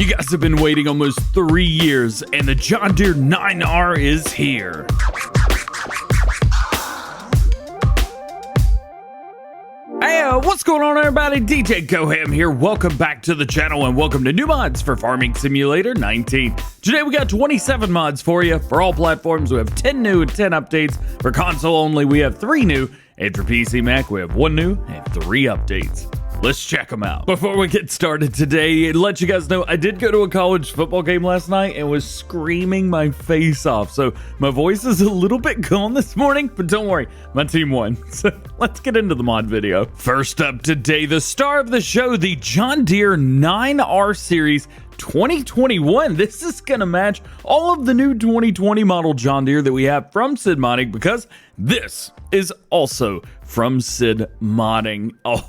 You guys have been waiting almost 3 years, and the John Deere 9R is here. Hey, what's going on, everybody? DjGoHam here. Welcome back to the channel, and welcome to new mods for Farming Simulator 19. Today we got 27 mods for you for all platforms. We have 10 new and 10 updates. For console only, we have 3 new, and for PC Mac, we have 1 new and 3 updates. Let's check them out. Before we get started today, let you guys know I did go to a college football game last night and was screaming my face off. So my voice is a little bit gone this morning, but don't worry, my team won. So let's get into the mod video. First up today, the star of the show, the John Deere 9R Series 2021. This is gonna match all of the new 2020 model John Deere that we have from Sid Modding, because this is also from Sid Modding. Oh,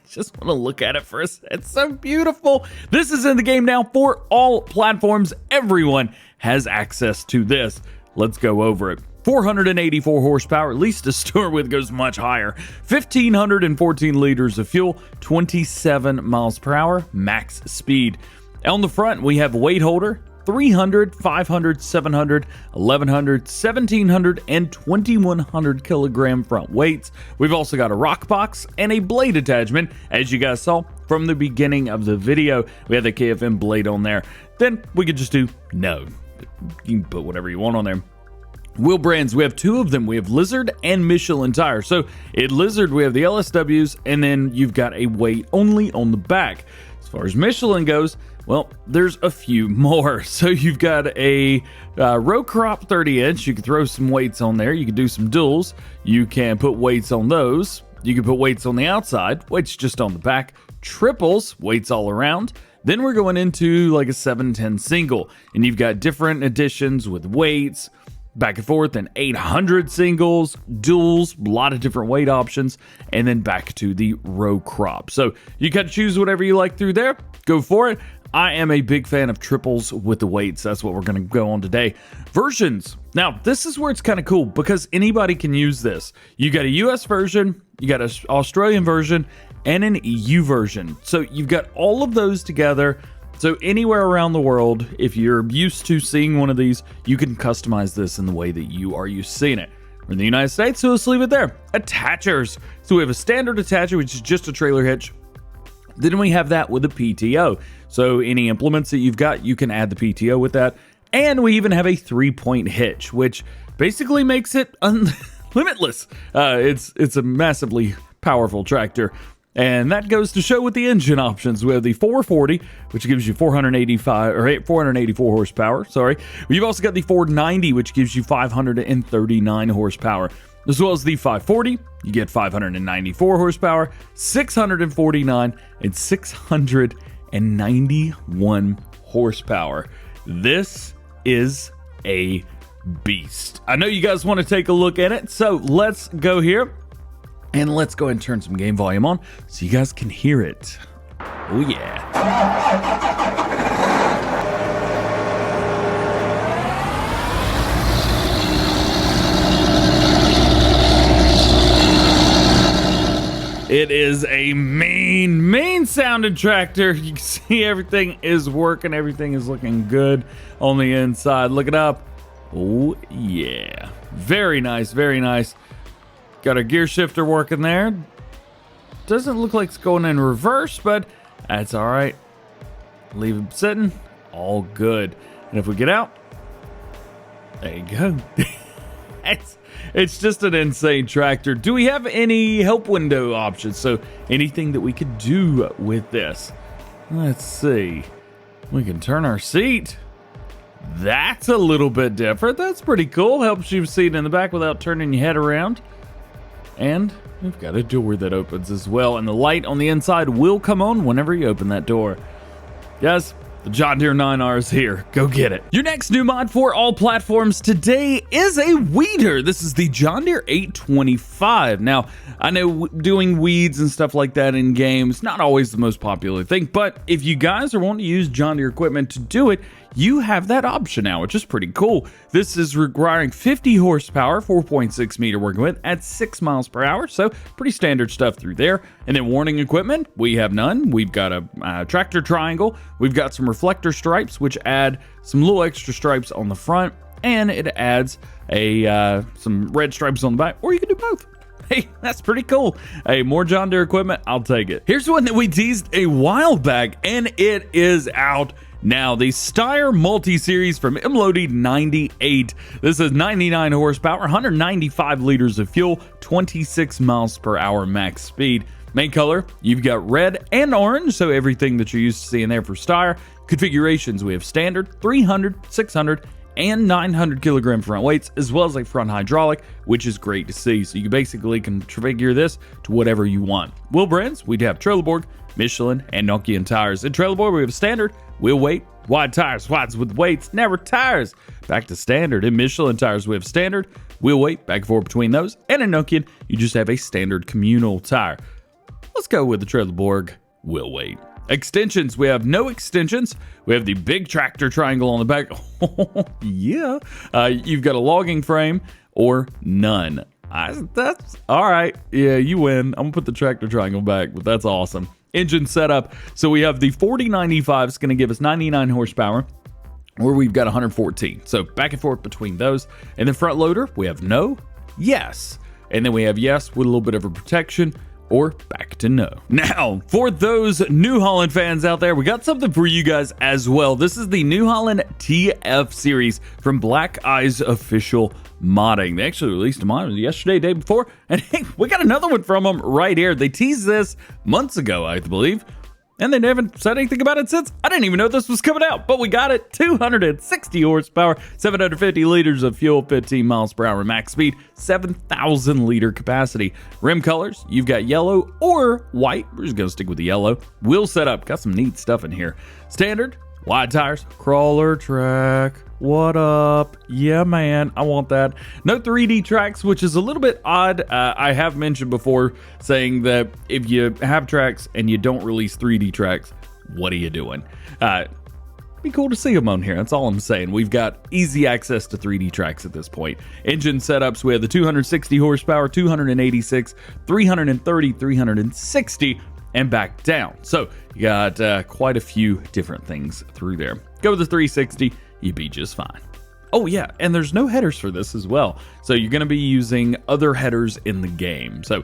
just want to look at it for a second. It's so beautiful. This is in the game now for all platforms. Everyone has access to this. Let's go over it. 484 horsepower, at least to start with, goes much higher. 1,514 liters of fuel, 27 miles per hour, max speed. On the front, we have a weight holder, 300, 500, 700, 1100, 1700, and 2100 kilogram front weights. We've also got a rock box and a blade attachment, as you guys saw from the beginning of the video. We have the KFM blade on there. Then we could just do no. You can put whatever you want on there. Wheel brands, we have 2 of them. We have Lizard and Michelin tire. So at Lizard, we have the LSWs, and then you've got a weight only on the back. As far as Michelin goes, well, there's a few more. So you've got a row crop 30-inch. You can throw some weights on there. You can do some duals. You can put weights on those. You can put weights on the outside, weights just on the back. Triples, weights all around. Then we're going into like a 710 single, and you've got different editions with weights back and forth, and 800 singles, duals, a lot of different weight options, and then back to the row crop. So you got to choose whatever you like through there. Go for it. I am a big fan of triples with the weights. That's what we're going to go on today. Versions. Now, this is where it's kind of cool because anybody can use this. You got a US version, you got an Australian version, and an EU version. So you've got all of those together. So anywhere around the world, if you're used to seeing one of these, you can customize this in the way that you are used to seeing it. We're in the United States, so let's leave it there. Attachers. So we have a standard attacher, which is just a trailer hitch. Then we have that with a PTO. So any implements that you've got, you can add the PTO with that. And we even have a 3-point hitch, which basically makes it limitless. It's a massively powerful tractor. And that goes to show with the engine options. We have the 440, which gives you 484 horsepower. Sorry. You've also got the 490, which gives you 539 horsepower. As well as the 540, you get 594 horsepower, 649, and 691 horsepower. This is a beast. I know you guys want to take a look at it, so let's go here. And let's go ahead and turn some game volume on so you guys can hear it. Oh yeah. It is a mean sounding tractor. You can see everything is working. Everything is looking good on the inside. Look it up. Oh yeah. Very nice, very nice. Got a gear shifter working there. Doesn't look like it's going in reverse, but that's all right. Leave it sitting. All good. And if we get out, there you go. It's just an insane tractor. Do we have any help window options? So anything that we could do with this? Let's see. We can turn our seat. That's a little bit different. That's pretty cool. Helps you seat in the back without turning your head around. And we've got a door that opens as well. And the light on the inside will come on whenever you open that door. Yes, the John Deere 9R is here. Go get it. Your next new mod for all platforms today is a weeder. This is the John Deere 825. Now, I know doing weeds and stuff like that in games, not always the most popular thing, but if you guys are wanting to use John Deere equipment to do it, you have that option now, which is pretty cool. This is requiring 50 horsepower, 4.6 meter working with at 6 miles per hour. So pretty standard stuff through there. And then warning equipment, we have none. We've got a tractor triangle. We've got some reflector stripes, which add some little extra stripes on the front, and it adds some red stripes on the back, or you can do both. Hey, that's pretty cool. Hey, more John Deere equipment, I'll take it. Here's one that we teased a while back, and it is out now. The Steyr Multi series from MLOD 98. This is 99 horsepower, 195 liters of fuel, 26 miles per hour max speed. Main color, you've got red and orange, so everything that you're used to seeing there for Steyr. Configurations, we have standard, 300, 600, and 900 kilogram front weights, as well as a front hydraulic, which is great to see. So you basically can configure this to whatever you want. Wheel brands, we'd have Trelleborg, Michelin, and Nokian tires. In Trelleborg, we have standard, wheel weight, wide tires, wides with weights, never tires. Back to standard. In Michelin tires, we have standard, wheel weight, back and forth between those. And in Nokian, you just have a standard communal tire. Let's go with the Trelleborg wheel weight. Extensions, we have no extensions. We have the big tractor triangle on the back. Oh, yeah. You've got a logging frame or none. That's all right. Yeah, you win. I'm gonna put the tractor triangle back, but that's awesome. Engine setup. So we have the 4095. It's gonna give us 99 horsepower, or we've got 114. So back and forth between those. And then front loader, we have no, yes. And then we have yes with a little bit of a protection, or back to no. Now, for those New Holland fans out there, we got something for you guys as well. This is the New Holland TF series from Black Eyes Official Modding. They actually released a mod yesterday, day before, and hey, we got another one from them right here. They teased this months ago, I believe, and they haven't said anything about it since. I didn't even know this was coming out, but we got it. 260 horsepower, 750 liters of fuel, 15 miles per hour max speed, 7,000 liter capacity. Rim colors, you've got yellow or white. We're just gonna stick with the yellow. Wheel setup, got some neat stuff in here. Standard, wide tires, crawler track. What up? Yeah, man, I want that. No 3D tracks, which is a little bit odd. I have mentioned before saying that if you have tracks and you don't release 3D tracks, what are you doing? Be cool to see them on here. That's all I'm saying. We've got easy access to 3D tracks at this point. Engine setups, we have the 260 horsepower, 286, 330, 360, and back down. So you got quite a few different things through there. Go with the 360. You'd be just fine. Oh yeah, and there's no headers for this as well. So you're gonna be using other headers in the game. So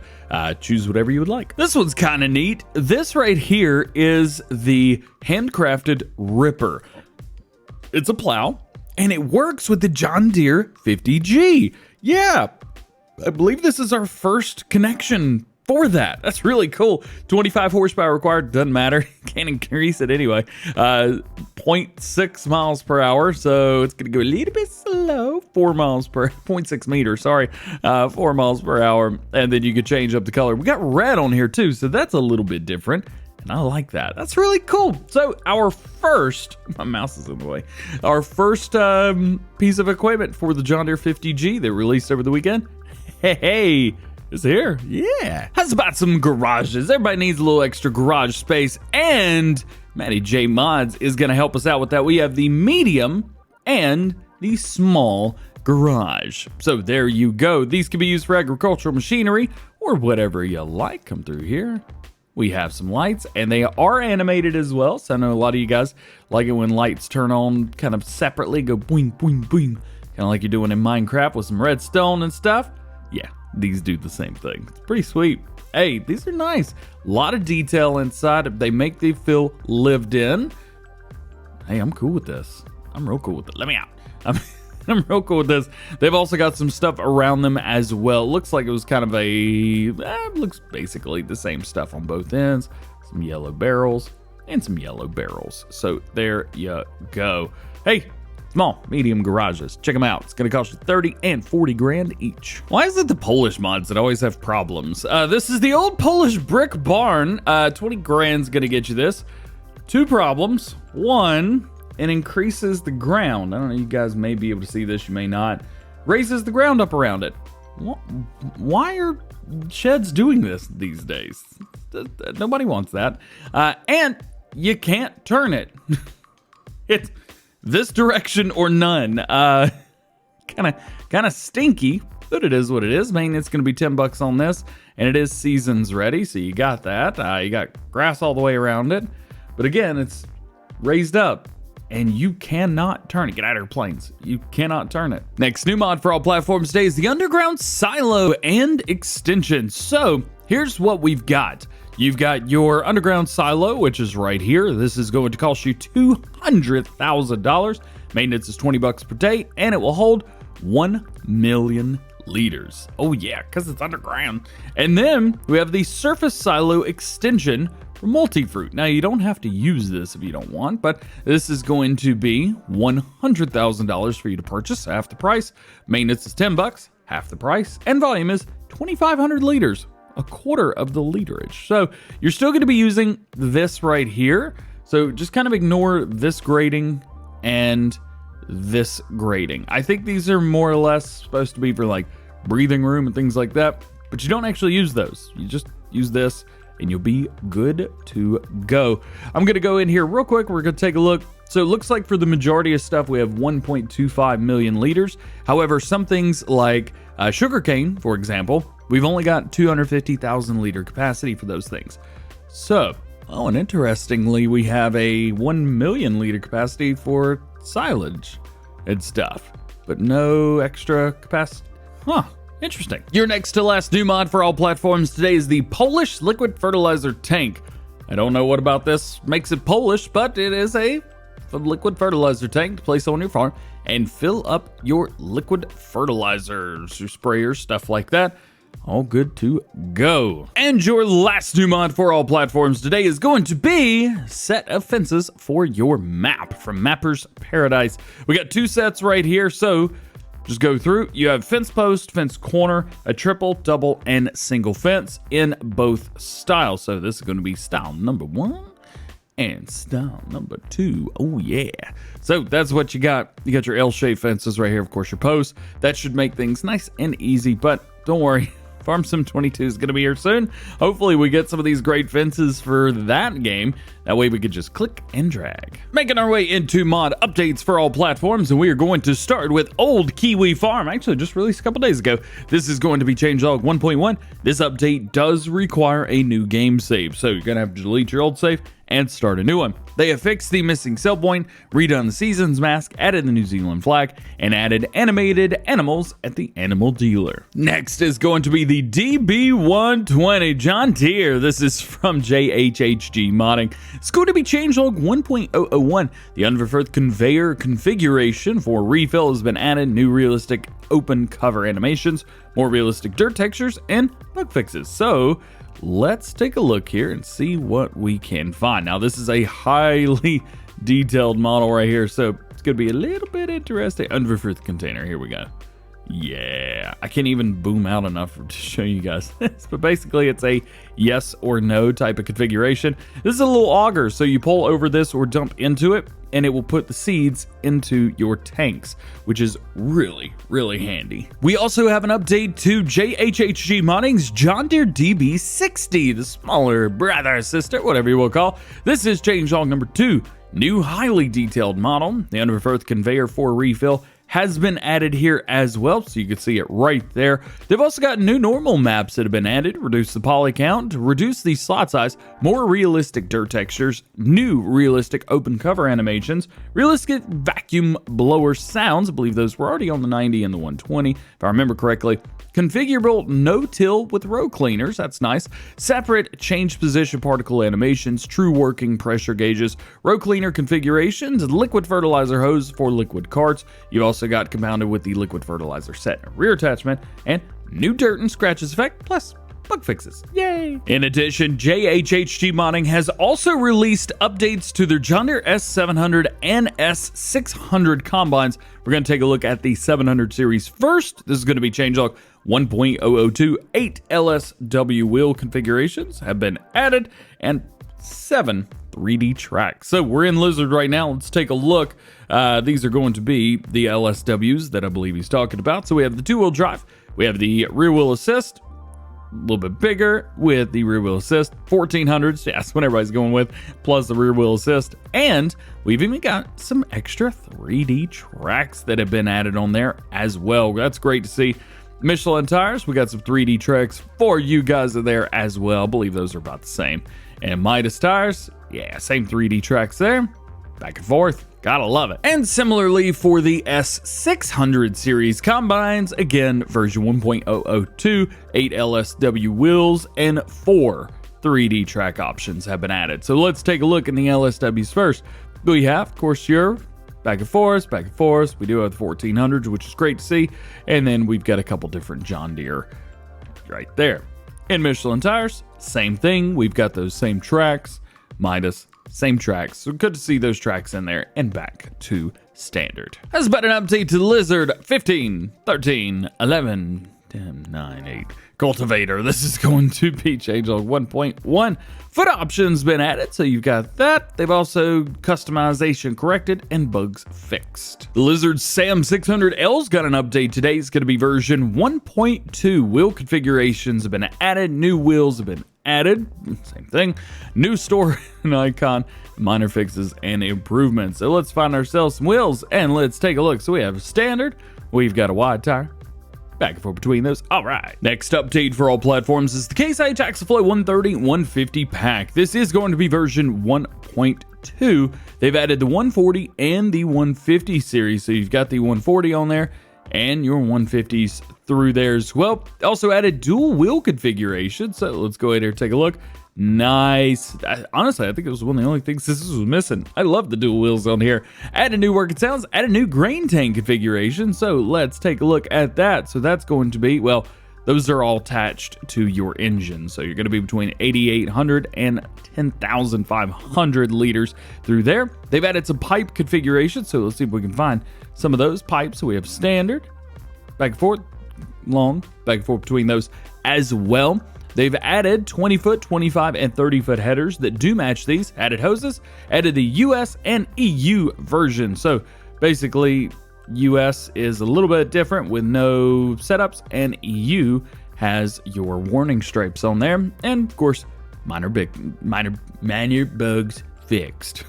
choose whatever you would like. This one's kind of neat. This right here is the Handcrafted Ripper. It's a plow, and it works with the John Deere 50G. Yeah, I believe this is our first connection for that. That's really cool. 25 horsepower required, doesn't matter. Can't increase it anyway. 0.6 miles per hour, so it's gonna go a little bit slow. 0.6 meters, sorry. 4 miles per hour, and then you could change up the color. We got red on here too, so that's a little bit different, and I like that. That's really cool. So our first, my mouse is in the way, our first piece of equipment for the John Deere 50G that released over the weekend. Hey, it's here. Yeah. How's about some garages? Everybody needs a little extra garage space, and Matty J Mods is going to help us out with that. We have the medium and the small garage. So there you go. These can be used for agricultural machinery or whatever you like. Come through here. We have some lights, and they are animated as well. So I know a lot of you guys like it when lights turn on kind of separately, go boing, boing, boing. Kind of like you're doing in Minecraft with some redstone and stuff. Yeah. These do the same thing. It's pretty sweet. Hey, these are nice. A lot of detail inside. They make you feel lived in. Hey, I'm cool with this. I'm real cool with it. Let me out. I'm real cool with this. They've also got some stuff around them as well. It looks like it was kind of looks basically the same stuff on both ends. Some yellow barrels and some yellow barrels. So there you go. Hey, small, medium garages. Check them out. It's going to cost you 30 and 40 grand each. Why is it the Polish mods that always have problems? This is the old Polish brick barn. 20 grand's going to get you this. Two problems. One, it increases the ground. I don't know, you guys may be able to see this, you may not. Raises the ground up around it. Why are sheds doing this these days? Nobody wants that. And you can't turn it. It's this direction or none. Kind of stinky, but it is what it is. Man, it's going to be $10 on this, and it is seasons ready, so you got that. You got grass all the way around it, but again, it's raised up, and you cannot turn it. Get out of airplanes. You cannot turn it. Next new mod for all platforms today is the underground silo and extension. So here's what we've got. You've got your underground silo, which is right here. This is going to cost you $200,000. Maintenance is $20 per day, and it will hold 1 million liters. Oh yeah, because it's underground. And then we have the surface silo extension for multi-fruit. Now you don't have to use this if you don't want, but this is going to be $100,000 for you to purchase, half the price. Maintenance is $10, half the price, and volume is 2,500 liters, a quarter of the literage. So you're still going to be using this right here. So just kind of ignore this grading and this grading. I think these are more or less supposed to be for like breathing room and things like that, but you don't actually use those. You just use this and you'll be good to go. I'm gonna go in here real quick. We're gonna take a look. So it looks like for the majority of stuff, we have 1.25 million liters. However, some things like sugarcane, for example, we've only got 250,000 liter capacity for those things. So, oh, and interestingly, we have a 1 million liter capacity for silage and stuff, but no extra capacity. Huh. Interesting. Your next to last new mod for all platforms today is the Polish liquid fertilizer tank. I don't know what about this makes it Polish, but it is a liquid fertilizer tank to place on your farm and fill up your liquid fertilizers, your sprayers, stuff like that. All good to go. And your last new mod for all platforms today is going to be set of fences for your map from Mapper's Paradise. We got 2 sets right here, so just go through. You have fence post, fence corner, a triple, double, and single fence in both styles. So this is going to be style number 1 and style number 2. Oh yeah. So that's what you got. You got your L-shaped fences right here. Of course, your posts. That should make things nice and easy, but don't worry. Farm Sim 22 is going to be here soon. Hopefully we get some of these great fences for that game. That way we could just click and drag. Making our way into mod updates for all platforms, and we are going to start with old Kiwi Farm. Actually, just released a couple days ago. This is going to be changelog 1.1. This update does require a new game save, so you're going to have to delete your old save and start a new one. They have fixed the missing sell point, redone the seasons mask, added the New Zealand flag, and added animated animals at the animal dealer. Next is going to be the DB120 John Deere. This is from JHHG Modding. It's going to be changelog 1.001. The underfirth conveyor configuration for refill has been added, new realistic open cover animations, more realistic dirt textures, and bug fixes. So let's take a look here and see what we can find. Now, this is a highly detailed model right here, so it's going to be a little bit interesting. Underfirth container, here we go. Yeah, I can't even boom out enough to show you guys this, but basically it's a yes or no type of configuration. This is a little auger, so you pull over this or dump into it, and it will put the seeds into your tanks, which is really, really handy. We also have an update to JHHG Modding's John Deere DB60, the smaller brother, sister, whatever you will call. This is changelog number 2. New highly detailed model. The underfirth conveyor for refill has been added here as well, so you can see it right there. They've also got new normal maps that have been added, reduce the poly count, reduce the slot size, more realistic dirt textures, new realistic open cover animations, realistic vacuum blower sounds. I believe those were already on the 90 and the 120, if I remember correctly. Configurable no-till with row cleaners, that's nice. Separate change position particle animations, true working pressure gauges, row cleaner configurations, liquid fertilizer hose for liquid carts. You've also got compounded with the liquid fertilizer set rear attachment, and new dirt and scratches effect, plus bug fixes. Yay! In addition, JHHG Modding has also released updates to their John Deere S700 and S600 combines. We're going to take a look at the 700 series first. This is going to be changelog 1.002. 8 LSW wheel configurations have been added, and 7 3D tracks. So we're in Lizard right now. Let's take a look. These are going to be the LSWs that I believe he's talking about. So we have the 2-wheel drive. We have the rear wheel assist. A little bit bigger with the rear wheel assist, 1400s, yeah, that's what everybody's going with, plus the rear wheel assist. And we've even got some extra 3D tracks that have been added on there as well. That's great to see. Michelin tires, we got some 3D tracks for you guys there as well. I believe those are about the same. And Midas tires, yeah, same 3D tracks there. back and forth. Gotta love it. And similarly for the S600 series combines, again, version 1.002, 8 LSW wheels, and 4 3D track options have been added. So let's take a look in the LSWs first. We have, of course, your back and forth, back and forth. We do have the 1400s, which is great to see. And then we've got a couple different John Deere right there. In Michelin tires, same thing. We've got those same tracks, Midas, same tracks. So good to see those tracks in there and back to standard. That's about an update to the Lizard 15, 13, 11, 10, 9, 8. Cultivator. This is going to be changelog 1.1. Foot options been added, so you've got that. They've also customization corrected and bugs fixed. The Lizard SAM 600L's got an update today. It's going to be version 1.2. Wheel configurations have been added. New wheels have been added. Same thing. New store and icon. Minor fixes and improvements. So let's find ourselves some wheels and let's take a look. So we have a standard. We've got a wide tire. Back and forth between those. All right. Next update for all platforms is the Case IH Axial-Flow 130 150 pack. This is going to be version 1.2. They've added the 140 and the 150 series. So you've got the 140 on there and your 150s through there as well. Also added dual wheel configuration. So let's go ahead and take a look. Nice. Honestly, I think it was one of the only things this was missing. I love the dual wheels on here. Add a new working sounds, add a new grain tank configuration. So let's take a look at that. So that's going to be, well, those are all attached to your engine. So you're going to be between 8,800 and 10,500 liters through there. They've added some pipe configuration. So let's see if we can find some of those pipes. So we have standard, back and forth, long, back and forth between those as well. They've added 20-foot, 25, and 30-foot headers that do match these. Added hoses, added the US and EU version. So basically, US is a little bit different with no setups, and EU has your warning stripes on there. And of course, minor bugs fixed.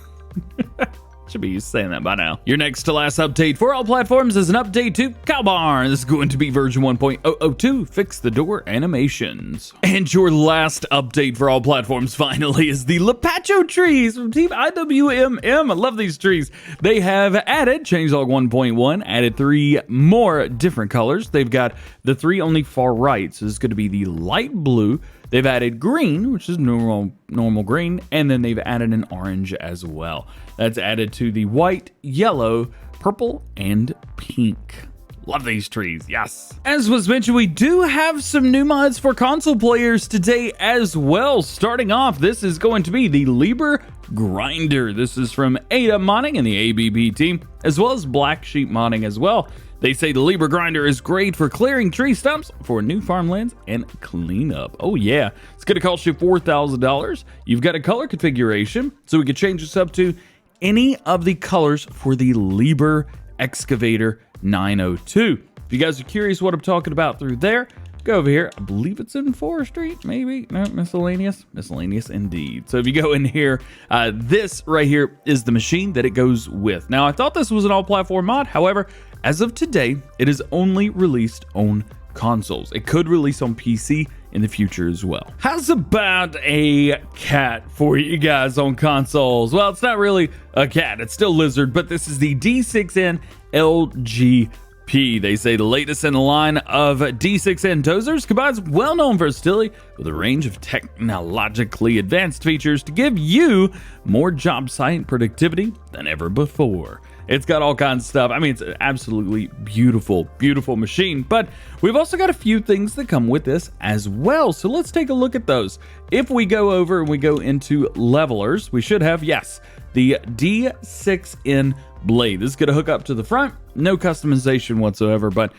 Should be used to saying that by now. Your next to last update for all platforms is an update to Cow Barn. This is going to be version 1.002. Fix the door animations. And your last update for all platforms finally is the Lapacho Trees from Team IWMM. I love these trees. They have added changelog 1.1, added 3 more different colors. They've got the 3 on the far right. So this is going to be the light blue. They've added green, which is normal green, and then they've added an orange as well. That's added to the white, yellow, purple, and pink. Love these trees, yes. As was mentioned, we do have some new mods for console players today as well. Starting off, this is going to be the Liebherr Grinder. This is from Ada Modding and the ABB team, as well as Black Sheep Modding as well. They say the Liebherr Grinder is great for clearing tree stumps for new farmlands and cleanup. Oh yeah, it's gonna cost you $4,000. You've got a color configuration, so we can change this up to any of the colors for the Liebherr Excavator 902. If you guys are curious what I'm talking about through there, go over here. I believe it's in forestry, maybe. No, miscellaneous indeed. So if you go in here, this right here is the machine that it goes with. Now I thought this was an all platform mod. However, as of today, it is only released on consoles. It could release on PC in the future as well. How's about a cat for you guys on consoles? Well, it's not really a cat, it's still Lizard, but this is the D6N LGP. They say the latest in the line of D6N dozers combines well-known versatility with a range of technologically advanced features to give you more job site productivity than ever before. It's got all kinds of stuff. I mean, it's an absolutely beautiful, beautiful machine, but we've also got a few things that come with this as well. So let's take a look at those. If we go over and we go into levelers, we should have, yes, the D6N blade. This is going to hook up to the front. No customization whatsoever, but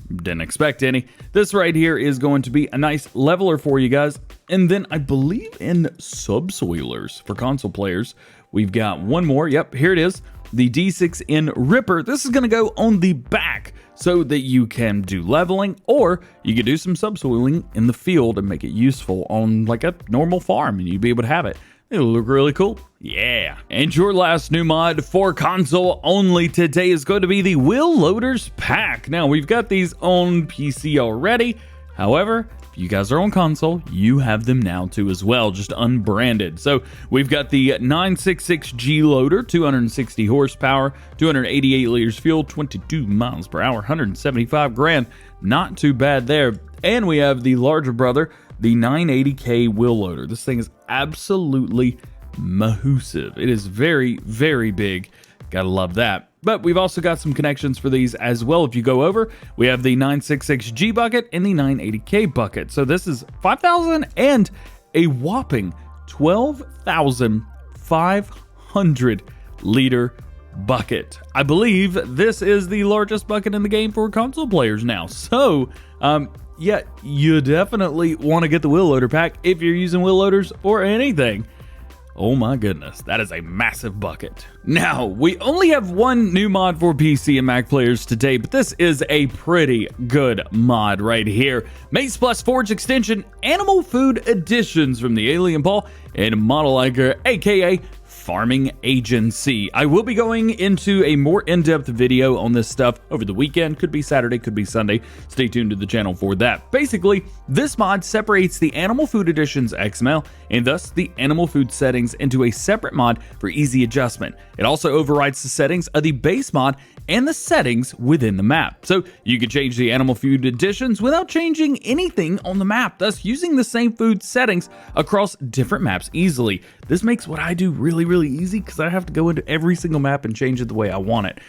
didn't expect any. This right here is going to be a nice leveler for you guys. And then I believe in subsoilers for console players, we've got one more. Yep, here it is. The D6N Ripper. This is going to go on the back so that you can do leveling, or you can do some subsoiling in the field and make it useful on like a normal farm, and you'd be able to have it. It'll look really cool. Yeah. And your last new mod for console only today is going to be the Wheel Loaders Pack. Now, we've got these on PC already. However, if you guys are on console, you have them now too as well, just unbranded. So we've got the 966G loader, 260 horsepower, 288 liters fuel, 22 miles per hour, 175 grand. Not too bad there. And we have the larger brother, the 980K wheel loader. This thing is absolutely massive. It is very, very big. Gotta love that. But we've also got some connections for these as well. If you go over, we have the 966G bucket and the 980K bucket. So this is 5,000 and a whopping 12,500 liter bucket. I believe this is the largest bucket in the game for console players now. So, yeah, you definitely want to get the wheel loader pack if you're using wheel loaders or anything. Oh my goodness, that is a massive bucket. Now, we only have one new mod for PC and Mac players today, but this is a pretty good mod right here. MaizePlus Forage Extension Animal Food Additions from the Alien Ball and Model Liker, aka Farming Agency. I will be going into a more in-depth video on this stuff over the weekend. Could be Saturday, could be Sunday. Stay tuned to the channel for that. Basically, this mod separates the Animal Food Additions XML and thus the animal food settings into a separate mod for easy adjustment. It also overrides the settings of the base mod and the settings within the map. So you can change the animal food additions without changing anything on the map, thus using the same food settings across different maps easily. This makes what I do really easy because I have to go into every single map and change it the way I want it.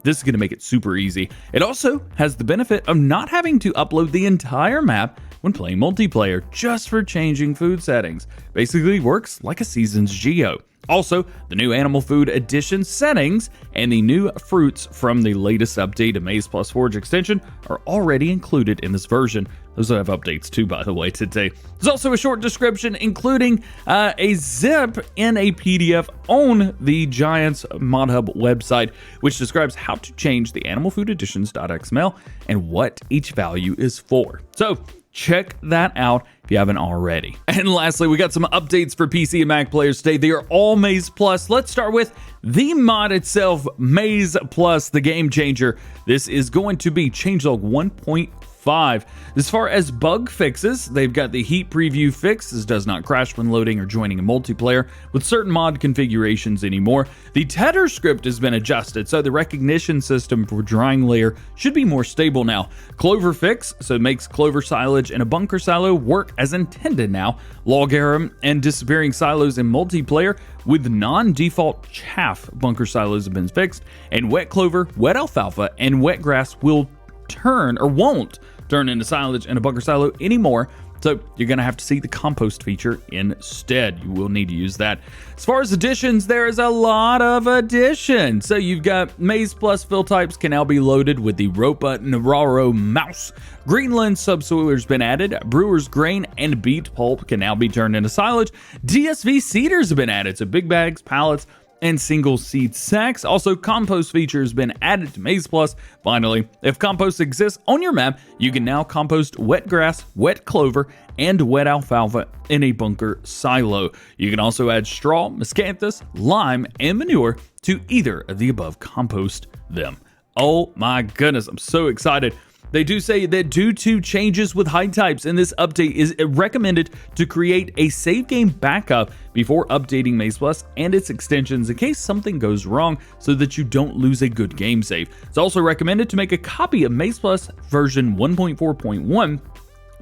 This is going to make it super easy. It also has the benefit of not having to upload the entire map when playing multiplayer just for changing food settings. Basically works like a Seasons Geo. Also, the new animal food addition settings and the new fruits from the latest update of MaizePlus Forage Extension are already included in this version. Those have updates too, by the way, today. There's also a short description, including a zip in a PDF on the Giants Mod Hub website, which describes how to change the animal food additions.xml and what each value is for. So check that out if you haven't already. And lastly, we got some updates for PC and Mac players today. They are all MaizePlus. Let's start with the mod itself, MaizePlus, the game changer. This is going to be changelog 1.5. As far as bug fixes, they've got the heat preview fix. This does not crash when loading or joining a multiplayer with certain mod configurations anymore. The tether script has been adjusted, so the recognition system for drying layer should be more stable now. Clover fix, so it makes clover silage and a bunker silo work as intended now. Log error and disappearing silos in multiplayer with non-default chaff bunker silos have been fixed, and wet clover, wet alfalfa, and wet grass will turn or won't turn into silage in a bunker silo anymore. So you're going to have to see the compost feature instead. You will need to use that. As far as additions, there is a lot of additions. So you've got MaizePlus fill types can now be loaded with the rope button Raro mouse. Greenland subsoiler's been added. Brewer's grain and beet pulp can now be turned into silage. DSV seeders have been added. So big bags, pallets, and single seed sacks. Also, compost feature has been added to MaizePlus. Finally, if compost exists on your map, you can now compost wet grass, wet clover, and wet alfalfa in a bunker silo. You can also add straw, miscanthus, lime, and manure to either of the above compost them. Oh my goodness, I'm so excited. They do say that due to changes with hide types in this update, is recommended to create a save game backup before updating MaizePlus and its extensions in case something goes wrong so that you don't lose a good game save. It's also recommended to make a copy of MaizePlus version 1.4.1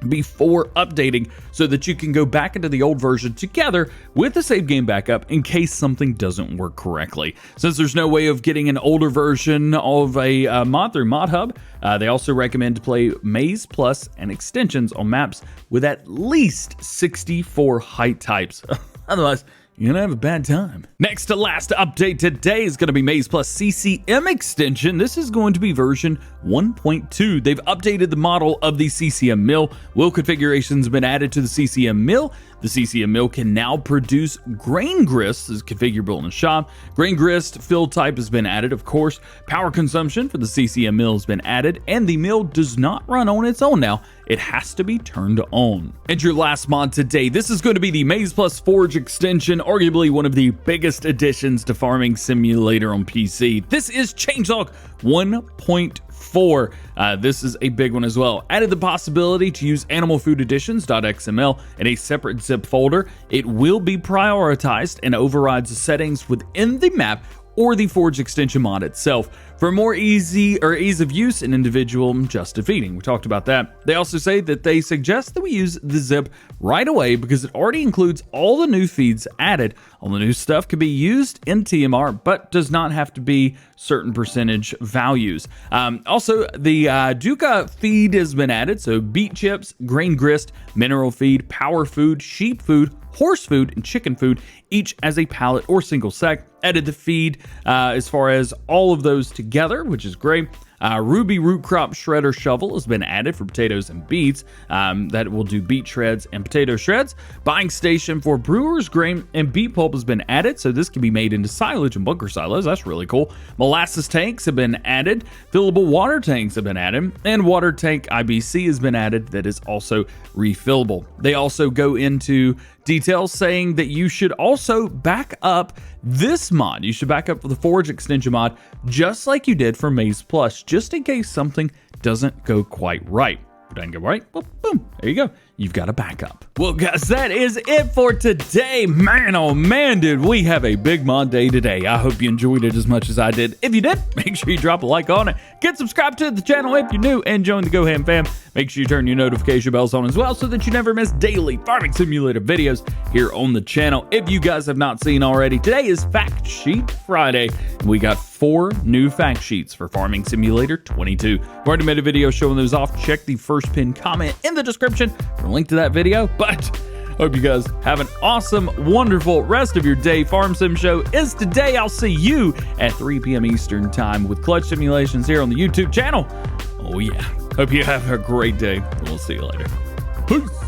before updating so that you can go back into the old version together with the save game backup in case something doesn't work correctly. Since there's no way of getting an older version of a mod through Mod Hub, they also recommend to play MaizePlus and extensions on maps with at least 64 height types. Otherwise, you're gonna have a bad time. Next to last update today is gonna be MaizePlus CCM Extension. This is going to be version 1.2. They've updated the model of the CCM mill. Wheel configurations have been added to the CCM mill. The CCM mill can now produce grain grist as configurable in the shop. Grain grist fill type has been added, of course. Power consumption for the CCM mill has been added, and the mill does not run on its own now. It has to be turned on. And your last mod today, this is going to be the MaizePlus Forage Extension, arguably one of the biggest additions to Farming Simulator on PC. This is changelog 1.4. 4. This is a big one as well. Added the possibility to use animal food additions.xml in a separate zip folder. It will be prioritized and overrides the settings within the map or the Forage Extension mod itself for more ease of use and individual just defeating. We talked about that. They also say that they suggest that we use the zip right away because it already includes all the new feeds added. All the new stuff can be used in TMR, but does not have to be certain percentage values. Also, the DjGoHam feed has been added, so beet chips, grain grist, mineral feed, power food, sheep food, horse food, and chicken food, each as a pallet or single sack. Added the feed as far as all of those together, which is great. Ruby root crop shredder shovel has been added for potatoes and beets. That will do beet shreds and potato shreds. Buying station for brewers, grain, and beet pulp has been added, so this can be made into silage and bunker silos. That's really cool. Molasses tanks have been added. Fillable water tanks have been added, and water tank IBC has been added that is also refillable. They also go into details saying that you should also back up this mod. You should back up for the Forage Extension mod just like you did for MaizePlus, just in case something doesn't go quite right. If it doesn't go right, well, boom, there you go. You've got a backup. Well, guys, that is it for today. Man, oh man, did we have a big mod day today. I hope you enjoyed it as much as I did. If you did, make sure you drop a like on it. Get subscribed to the channel if you're new and join the DjGoHam fam. Make sure you turn your notification bells on as well so that you never miss daily Farming Simulator videos here on the channel. If you guys have not seen already, today is Fact Sheet Friday. We got 4 new fact sheets for Farming Simulator 22. I've already made a video showing those off. Check the first pinned comment in the description for a link to that video. But hope you guys have an awesome, wonderful rest of your day. Farm Sim Show is today. I'll see you at 3 p.m. Eastern time with Clutch Simulations here on the YouTube channel. Oh yeah. Hope you have a great day. We'll see you later. Peace.